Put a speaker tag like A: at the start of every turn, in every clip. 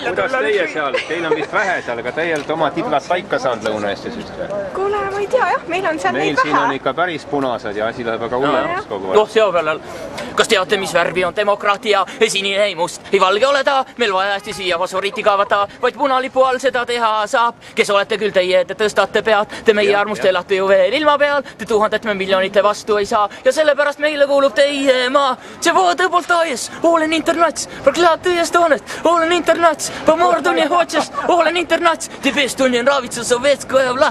A: Kuidas teie seal? Teil on vist vähe seal, aga teie olete oma tiblad paika saanud Lõuna-Eestis just või?
B: Kuule, ma ei tea jah, meil on seal neid vähe.
A: Meil siin on ikka päris punased ja asi läheb väga hullemaks kogu aeg.
C: Noh, sea peal. Kas teate, mis värvi on demokraatia? Sinine ei must, ei valge ole ta, meil vaja hästi siia fosforiiti kaevata, vaid punalipu all seda teha saab. Kes olete küll teie, te tõstate pead, te meie armust elate ju veel ilma peal, te tuhandet me miljonite vastu ei saa ja sellepärast meile kuulub teie maa. See voodõ poltajes, olen internats, proklaatõi Estoniast, olen internats, pomordun ja hootšast, olen internats, te pestunjen ravitsa sovetskoja vla.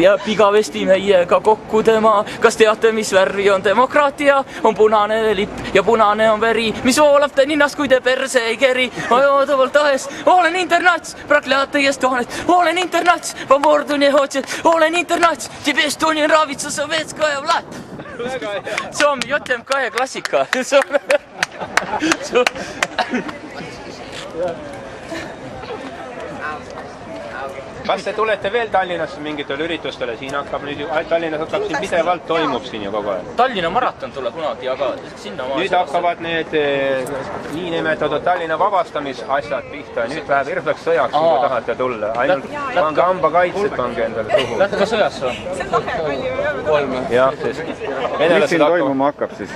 C: Ja pigavesti meiega kokku tema, kas teate, mis värvi on demokraatia? On punane lipp ja punane on veri, mis voolab te ninnas, kui te perse ei keri. Ajodavalt tahes, olen internats, proklaatõi Estoniast, olen internats, pomordun ja hootšast, olen internats, te pestunjen ravitsa sovetskoja vla. See on JMK ja klassika.
A: Kas te tulete veel Tallinnasse mingitele üritustele? Siin hakkab nüüd ju, Tallinnas hakkab siin pidevalt toimub siin ju kogu aeg.
C: Tallinna maraton tuleb kunagi, aga sinna
A: nüüd hakkavad need niinimetatud Tallinna vabastamisasjad pihta. Nüüd läheb hirmsaks sõjaks, kui tahate tulla. Ainult pange hambakaitset, pange endale suhu.
C: Lähte ka sõjas või?
B: See on lahe,
A: jah, sest
D: mis siin toimuma hakkab siis?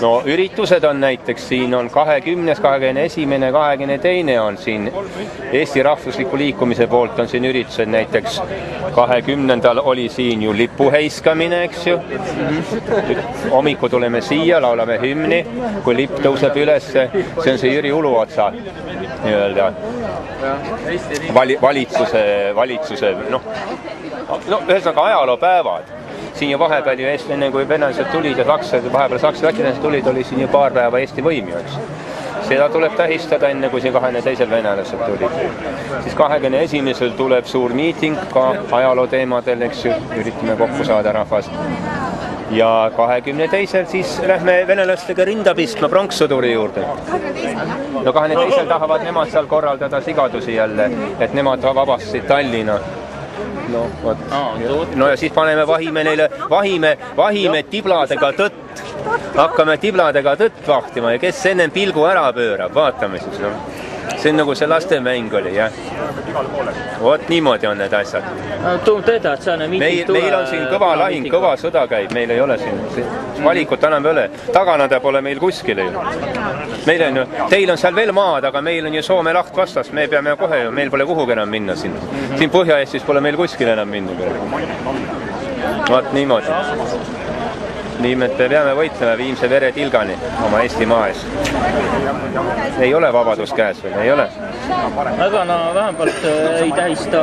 A: No üritused on näiteks, siin on 20., 21., 22. on siin Eesti Rahvusliku Liikumise poolt on siin üritused, näiteks 20. oli siin ju lipuheiskamine, eks ju. Hommiku tuleme siia, laulame hümni, kui lipp tõuseb ülesse, see on see Jüri Uluotsa nii-öelda valitsuse, noh, ühesõnaga ajaloopäevad. Siin ju vahepeal ju Eesti, enne kui venelased tulid ja vahepeal sakslased tulid, oli siin ju paar päeva Eesti võim ju, eks. Seda tuleb tähistada enne, kui siin 22. venelased tulid. Siis 21. tuleb suur miiting ka ajaloo teemadel, eks ju, üritame kokku saada rahvast. Ja 22. siis lähme venelastega rinda pistma pronkssõduri juurde. 22. No 22. tahavad nemad seal korraldada sigadusi jälle, et nemad vabastasid Tallinna. No, võt. No ja siis paneme vahime tibladega tõtt. Hakkame tibladega tõtt vahtima ja kes ennem pilgu ära pöörab, vaatame siis. No. See on nagu see lastemäng oli, jah. Vot niimoodi on need asjad. Meil on siin kõva lahing, kõva sõda käib, meil ei ole siin valikut enam ei ole. Taganada pole meil kuskile ju. Teil on seal veel maad, aga meil on ju Soome laht vastas, me peame kohe ju, meil pole kuhugi enam minna siin. Siin Põhja-Eestis pole meil kuskile enam minna. Vot niimoodi. Nii me peame võitlema viimse vere tilgani oma Eesti maes. Ei ole vabadus käes veel, ei ole.
C: Aga no vähemalt ei tähista,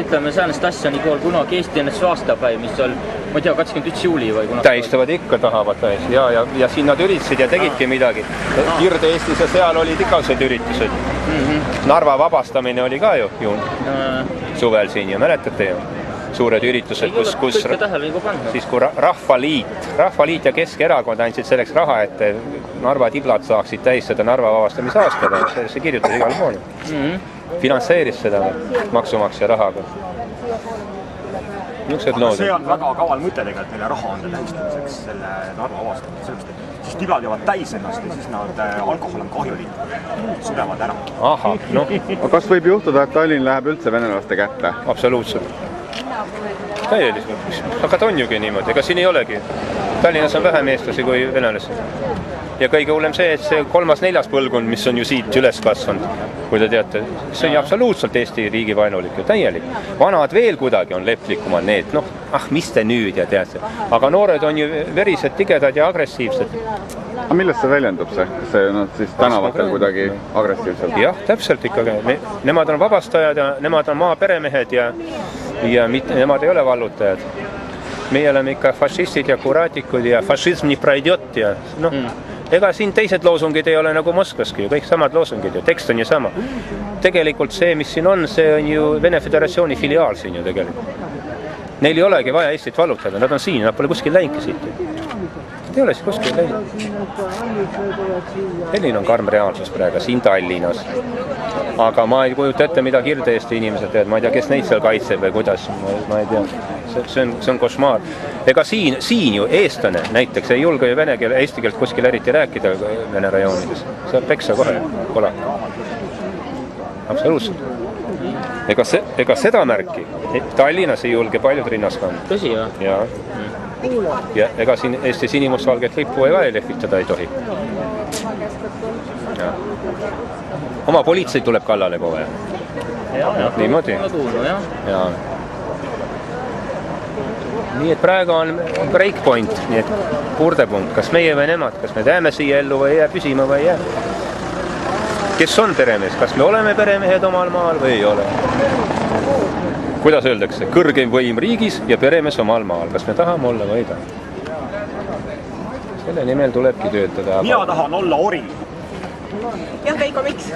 C: ütleme, säänest asja nii kool kunagi Eesti NSV aastapäev, mis on, ma ei tea, 21. juuli või kunagi.
A: Tähistavad ikka, tahavad tähist. Ja siin nad üritasid ja tegidki midagi. Kirde-Eestis ja seal olid ikased üritused. Narva vabastamine oli ka ju suvel siin ja mäletate ju. Suured üritused, kus siis kui Rahvaliit ja Keskerakond andsid selleks raha, et Narva tiblad saaksid tähistada Narva vabastamise aastaga. See kirjutas igal pool. Finantseeris seda maksumaksja rahaga.
E: See on väga kaval mõte tegelikult meile raha anda tähistamiseks selle Narva vabastamiseks. Siis tiblad jäävad täis ennast ja siis nad alkohol on kahjulik, surevad ära.
A: Aha, noh.
D: Kas võib juhtuda, et Tallinn läheb üldse venelaste kätte?
A: Absoluutselt. Täielikult. Aga ta on jugi niimoodi, ega siin ei olegi. Tallinnas on vähem eestlasi kui venelasi. Ja kõige hullem see, et see 3.-4. põlvkond, mis on ju siit üles kasvanud, kui te teate, see on ju absoluutselt Eesti riigi vaenulik ja täielik. Vanad veel kuidagi on leplikumad need, noh, mis te nüüd ja teate. Aga noored on ju verised, tigedad ja agressiivsed.
D: Aga millest see väljendub see? Kas see on siis tänavatel kuidagi agressiivselt?
A: Jah, täpselt ikkagi. Nemad on vabastajad ja nemad on maaperemehed ja nemad ei ole vallutajad. Meie oleme ikka fašistid ja kuraatikud ja fašism nii praidjot ja noh, ega siin teised loosungid ei ole nagu Moskvaski ju, kõik samad loosungid ja tekst on ju sama. Tegelikult see, mis siin on, see on ju Vene Föderatsiooni filiaal siin ju tegelikult. Neil ei olegi vaja Eestit vallutada, nad on siin, nad pole kuskil läinki siit. Ei ole siis kuskil läinud. Selline on karm reaalsus praegu siin Tallinnas. Aga ma ei kujuta ette, mida Kirde-Eesti inimesed teevad. Ma ei tea, kes neid seal kaitseb või kuidas. Ma ei tea. see on košmaar. Ega siin ju eestlane näiteks ei julge ju vene keele, eesti keelt kuskil eriti rääkida vene rajoonides. Saab peksa kohe, polak. Absoluutselt. Ega seda märki Tallinnas ei julge paljud rinnas kanda.
C: Tõsi või?
A: Ja ega siin Eesti sinimustvalget lippu ei lehvitada ei tohi. Ja. Oma politsei tuleb kallale kohe. Niimoodi. Ja. Nii et praegu on breakpoint, nii et kurdepunkt, kas meie või nemad, kas me jääme siia ellu või jää püsima või jää. Kes on peremees, kas me oleme peremehed omal maal või ei ole? Kuidas öeldakse, kõrgeim võim riigis ja peremees omal maal, kas me tahame olla või ei taha? Selle nimel tulebki töötada.
E: Mina tahan olla ori.
B: Jah, Veiko, miks?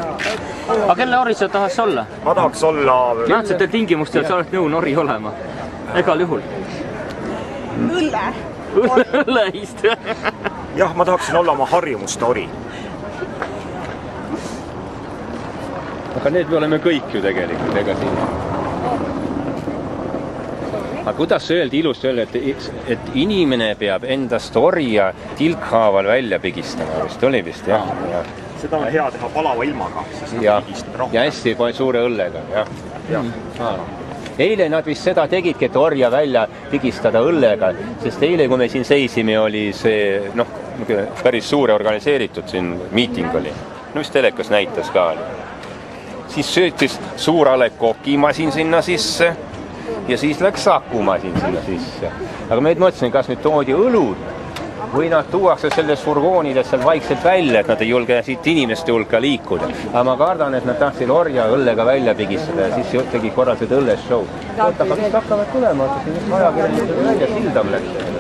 C: Aga kelle ori sa tahaks olla?
E: Ma tahaks olla...
C: Määrtsetel tingimustel sa oled nõu ori olema. Egal juhul.
B: Õlle.
C: Õlleist.
E: Jah, ma tahaksin olla oma harjumuste ori.
A: Aga need me oleme kõik ju tegelikult, ega siin. Aga kuidas öeldi ilusti öelda, et inimene peab endast orja tilkhaaval välja pigistama, vist oli vist, jah.
E: Seda on hea teha palava ilmaga, siis
A: ja hästi suure õllega, jah. Eile nad vist seda tegidki, et orja välja pigistada õllega, sest eile, kui me siin seisime, oli see, päris suure organiseeritud siin miiting oli. No mis telekas näitas ka oli. Siis söötis Suurale kokimasin sinna sisse ja siis läks sakumasin sinna sisse. Aga me mõtlesin, kas nüüd toodi õlud või nad tuuakse selles furgoonides seal vaikselt välja, et nad ei julge siit inimeste hulka liikuda. Aga ma kardan, et nad tahtsid orja õllega välja pigistada ja siis tegi korraliselt õlleshow. Oota, aga mis hakkavad tulema? Ajakirjandusega välja, Sildam läks.